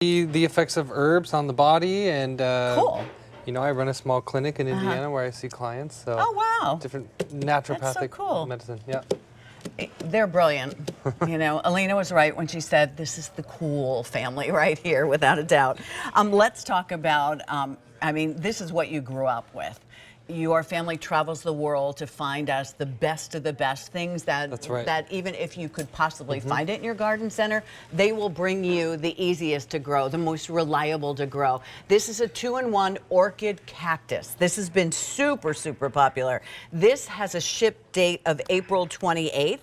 The effects of herbs on the body, and Cool. you know, I run a small clinic in Indiana where I see clients. So Oh, wow. different naturopathic That's so cool. medicine. Yeah. They're brilliant. You know, Alina was right when she said this is the cool family right here, without a doubt. Let's talk about, I mean, this is what you grew up with. Your family travels the world to find us the best of the best things That's right. that even if you could possibly find it in your garden center, they will bring you the easiest to grow, the most reliable to grow. This is a 2-in-1 orchid cactus. This has been super, super popular. This has a ship date of April 28th.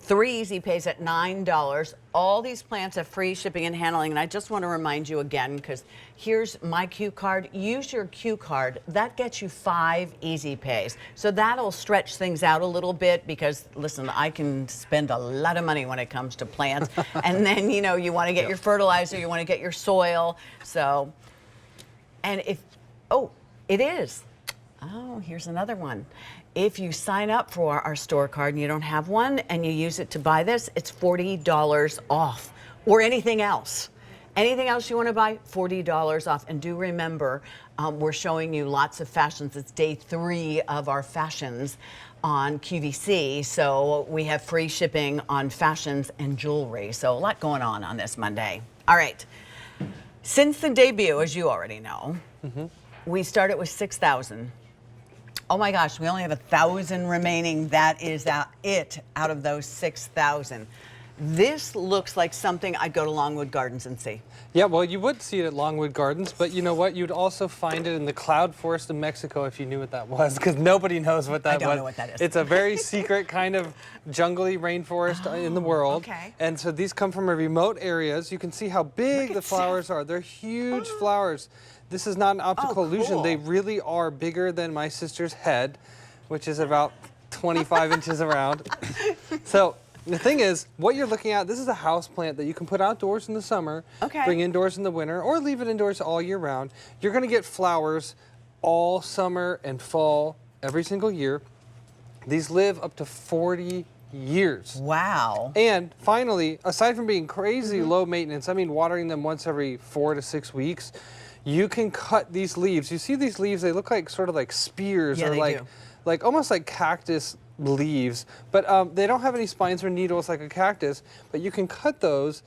3 easy pays at $9. All these plants have free shipping and handling. And I just want to remind you again, because here's my Q card. Use your Q card. That gets you 5 easy pays. So that'll stretch things out a little bit because, listen, I can spend a lot of money when it comes to plants. And then, you know, you want to get your fertilizer, you want to get your soil. So, and if, oh, it is. Oh, here's another one. If you sign up for our store card and you don't have one and you use it to buy this, it's $40 off, or anything else. Anything else you want to buy, $40 off. And do remember, we're showing you lots of fashions. It's day 3 of our fashions on QVC. So we have free shipping on fashions and jewelry. So a lot going on this Monday. All right. Since the debut, as you already know, we started with 6,000. Oh my gosh, we only have 1,000 remaining. That is it out of those 6,000. This looks like something I'd go to Longwood Gardens and see. Yeah, well, you would see it at Longwood Gardens, but you know what? You'd also find it in the cloud forest of Mexico if you knew what that was, because nobody knows what that was. I don't know what that is. It's a very secret kind of jungly rainforest in the world. Okay. And so these come from remote areas. You can see how big the flowers are. They're huge flowers. This is not an optical illusion. Cool. They really are bigger than my sister's head, which is about 25 inches around. So the thing is, what you're looking at, this is a house plant that you can put outdoors in the summer, bring indoors in the winter, or leave it indoors all year round. You're going to get flowers all summer and fall every single year. These live up to 40 years. Wow. And finally, aside from being crazy low maintenance, I mean watering them once every 4 to 6 weeks, you can cut these leaves. You see these leaves, they look like sort of like spears, or like almost like cactus leaves, but they don't have any spines or needles like a cactus, but you can cut those,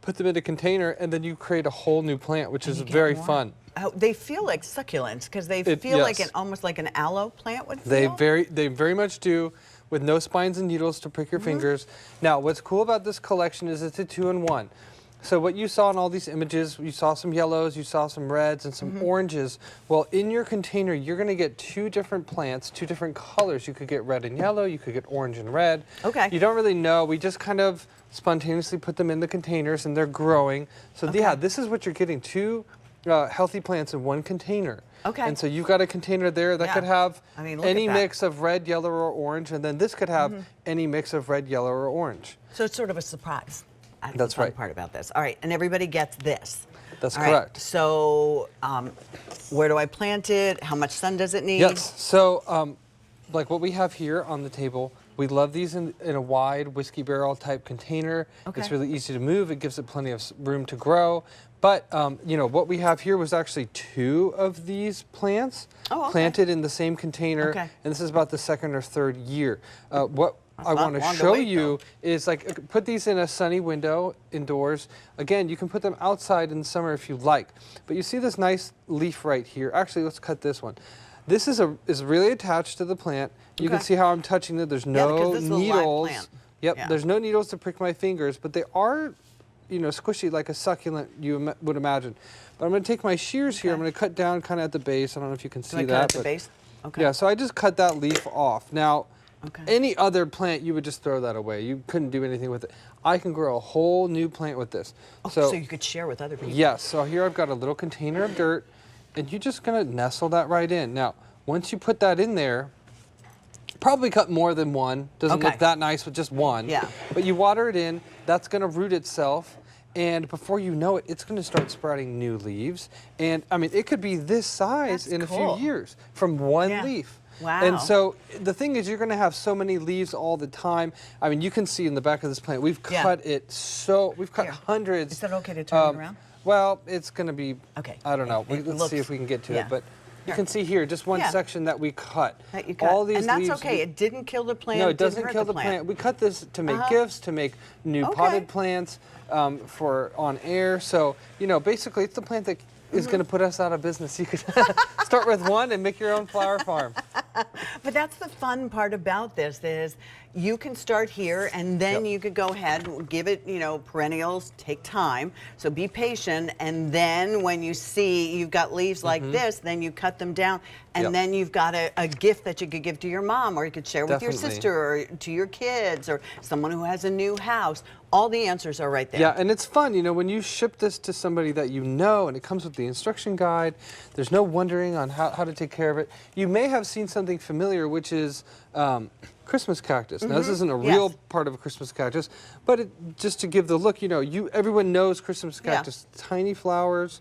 put them in a container, and then you create a whole new plant, which is very fun. Oh, they feel like succulents because they feel like almost like an aloe plant would feel. They very much do, with no spines and needles to prick your fingers. Now, what's cool about this collection is it's a 2-in-1. So what you saw in all these images, you saw some yellows, you saw some reds, and some oranges. Well, in your container, you're going to get 2 different plants, 2 different colors. You could get red and yellow, you could get orange and red. Okay. You don't really know. We just kind of spontaneously put them in the containers, and they're growing. So yeah, this is what you're getting, 2 healthy plants in 1 container. Okay. And so you've got a container there that could have any mix of red, yellow, or orange, and then this could have any mix of red, yellow, or orange. So it's sort of a surprise. That's the fun part about this. All right, and everybody gets this. That's correct. So where do I plant it? How much sun does it need? Yes, so like what we have here on the table, we love these in a wide whiskey barrel type container. It's really easy to move. It gives it plenty of room to grow. But you know, what we have here was actually 2 of these plants planted in the same container, and this is about the 2nd or 3rd year. What I want to show you is, like, put these in a sunny window indoors. Again, you can put them outside in the summer if you like. But you see this nice leaf right here. Actually, let's cut this one. This is really attached to the plant. You can see how I'm touching it. There's no needles. Yep, there's no needles to prick my fingers, but they are, you know, squishy like a succulent you would imagine. But I'm going to take my shears here. I'm going to cut down kind of at the base. I don't know if you can see that. Cut at the base? Okay. Yeah, so I just cut that leaf off. Now, any other plant, you would just throw that away. You couldn't do anything with it. I can grow a whole new plant with this. Oh, so you could share with other people. Yes. So here I've got a little container of dirt, and you're just going to nestle that right in. Now, once you put that in there, probably cut more than 1. Doesn't look that nice with just 1. Yeah. But you water it in. That's going to root itself. And before you know it, it's going to start sprouting new leaves. And, I mean, it could be this size in a few years from 1 leaf. Wow. And so the thing is, you're going to have so many leaves all the time. I mean, you can see in the back of this plant, we've cut it we've cut hundreds. Is that okay to turn it around? Well, it's going to be, okay. I don't know. It Let's looks, see if we can get to yeah. it. But you can see here, just one section that we cut. That you cut. All these and that's leaves, okay. It didn't kill the plant. No, it doesn't hurt kill the plant. We cut this to make gifts, to make new potted plants for on air. So, you know, basically it's the plant that is going to put us out of business. You could start with one and make your own flower farm. But that's the fun part about this is you can start here and then you could go ahead and give it, you know, perennials take time. So be patient, and then when you see you've got leaves like this, then you cut them down, and then you've got a gift that you could give to your mom, or you could share with your sister, or to your kids, or someone who has a new house. All the answers are right there. Yeah, and it's fun, you know, when you ship this to somebody that you know, and it comes with the instruction guide, there's no wondering on how to take care of it. You may have seen something familiar, which is Christmas cactus. Now, this isn't a real part of a Christmas cactus, but just to give the look, you know, everyone knows Christmas cactus. Tiny flowers,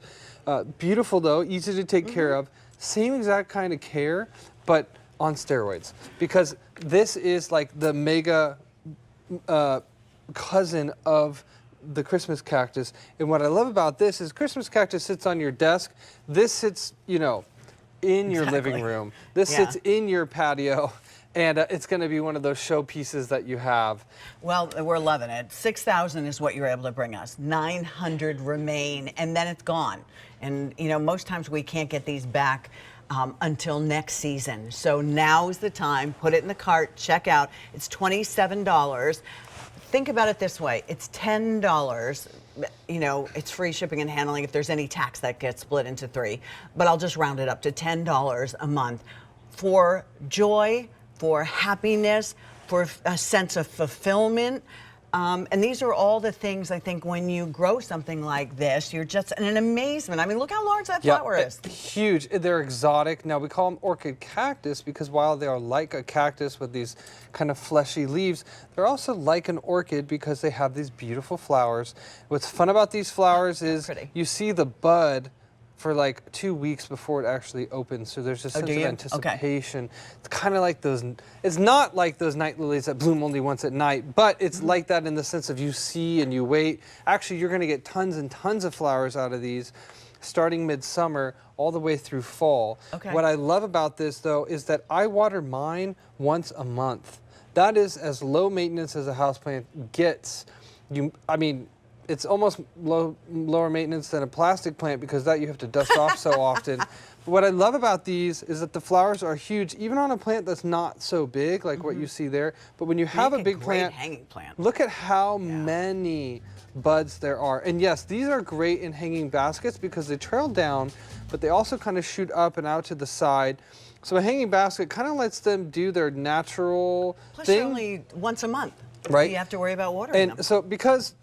beautiful though, easy to take care of. Same exact kind of care, but on steroids. Because this is like the mega cousin of the Christmas cactus. And what I love about this is Christmas cactus sits on your desk. This sits, you know, in your living room. This sits in your patio. And it's going to be one of those showpieces that you have. Well, we're loving it. 6,000 is what you're able to bring us. 900 remain, and then it's gone. And, you know, most times we can't get these back until next season. So now is the time. Put it in the cart. Check out. It's $27. Think about it this way. It's $10. You know, it's free shipping and handling if there's any tax that gets split into 3. But I'll just round it up to $10 a month for joy, for happiness, for a sense of fulfillment. And these are all the things I think when you grow something like this, you're just in an amazement. I mean, look how large that flower is. Huge. They're exotic. Now, we call them orchid cactus because while they are like a cactus with these kind of fleshy leaves, they're also like an orchid because they have these beautiful flowers. What's fun about these flowers is you see the bud for like 2 weeks before it actually opens. So there's a sense of anticipation. It's kind of like those, it's not like those night lilies that bloom only once at night, but it's like that in the sense of you see and you wait. Actually, you're gonna get tons and tons of flowers out of these starting midsummer all the way through fall. What I love about this though is that I water mine once a month. That is as low maintenance as a houseplant gets. I mean, it's almost lower maintenance than a plastic plant because that you have to dust off so often. But what I love about these is that the flowers are huge, even on a plant that's not so big, like what you see there. But when you have a big plant, hanging plant, look at how many buds there are. And yes, these are great in hanging baskets because they trail down, but they also kind of shoot up and out to the side. So a hanging basket kind of lets them do their natural thing. Only once a month, right? So you have to worry about watering them. So because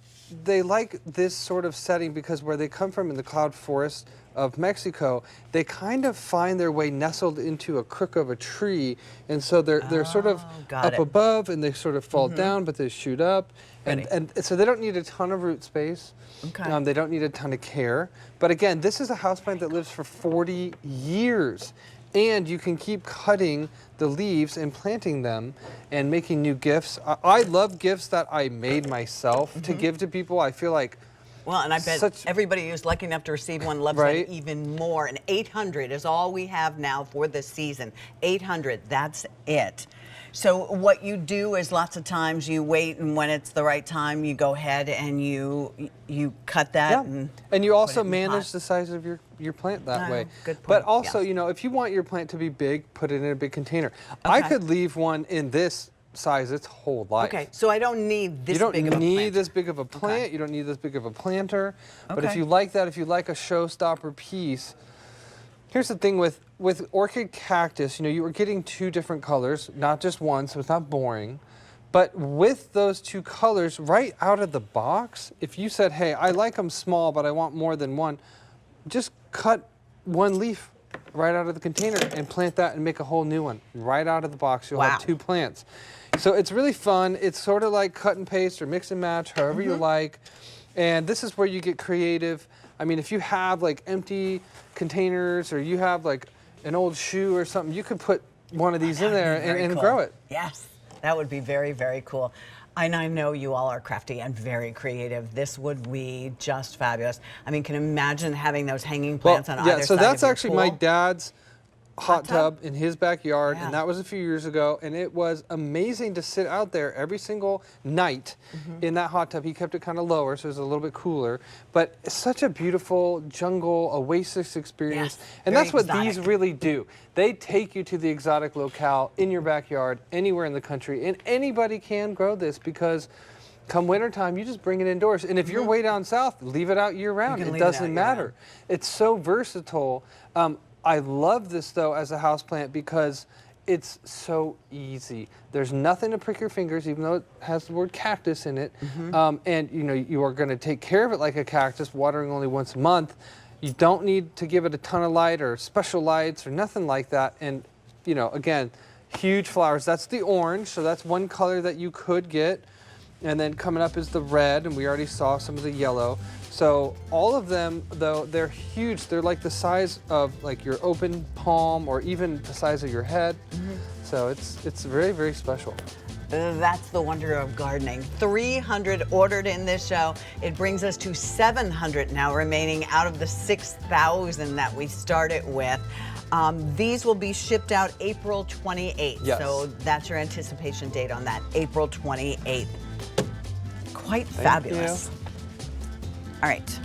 they like this sort of setting because where they come from in the cloud forest of Mexico, they kind of find their way nestled into a crook of a tree, and so they're sort of up above and they sort of fall down, but they shoot up, and so they don't need a ton of root space. They don't need a ton of care. But again, this is a houseplant that lives for 40 years. And you can keep cutting the leaves and planting them and making new gifts. I love gifts that I made myself to give to people. I feel like, well, and I bet everybody who's lucky enough to receive one loves that even more. And 800 is all we have now for this season. 800, that's it. So what you do is lots of times you wait, and when it's the right time, you go ahead and you cut that. And you also manage the size of your plant that way. Good point. But also, you know, if you want your plant to be big, put it in a big container. I could leave one in this size its whole life. Okay, so I don't need this big of a plant. You don't need this big of a plant. You don't need this big of a planter. But if you like that, if you like a showstopper piece, here's the thing with orchid cactus, you know, you were getting 2 different colors, not just one, so it's not boring. But with those 2 colors right out of the box, if you said, hey, I like them small, but I want more than one, just cut 1 leaf right out of the container and plant that and make a whole new one. Right out of the box, you'll have 2 plants. So it's really fun. It's sort of like cut and paste or mix and match, however you like. And this is where you get creative. I mean, if you have like empty containers or you have like an old shoe or something, you could put one of these in there and grow it. Yes, that would be very, very cool. And I know you all are crafty and very creative. This would be just fabulous. I mean, can you imagine having those hanging plants on either side of your so that's actually pool? my dad's hot tub in his backyard, Yeah. and that was a few years ago, and it was amazing to sit out there every single night in that hot tub. He kept it kind of lower, so it was a little bit cooler, but it's such a beautiful jungle oasis experience. Yes, and very that's what these exotic. really do. They take you to the exotic locale in your backyard, anywhere in the country, and anybody can grow this because come wintertime, you just bring it indoors. And if you're way down south, leave it out year round. can It leave it out doesn't year-round. matter. It's so versatile. I love this though as a houseplant because it's so easy. There's nothing to prick your fingers, even though it has the word cactus in it. And you know, you are going to take care of it like a cactus, watering only once a month. You don't need to give it a ton of light or special lights or nothing like that. And you know, again, huge flowers. That's the orange, so that's one color that you could get. And then coming up is the red, and we already saw some of the yellow. So all of them, though, they're huge. They're like the size of like your open palm or even the size of your head. So it's very, very special. That's the wonder of gardening. 300 ordered in this show. It brings us to 700 now remaining out of the 6,000 that we started with. These will be shipped out April 28th. Yes. So that's your anticipation date on that, April 28th. Quite Thank fabulous. you. All right.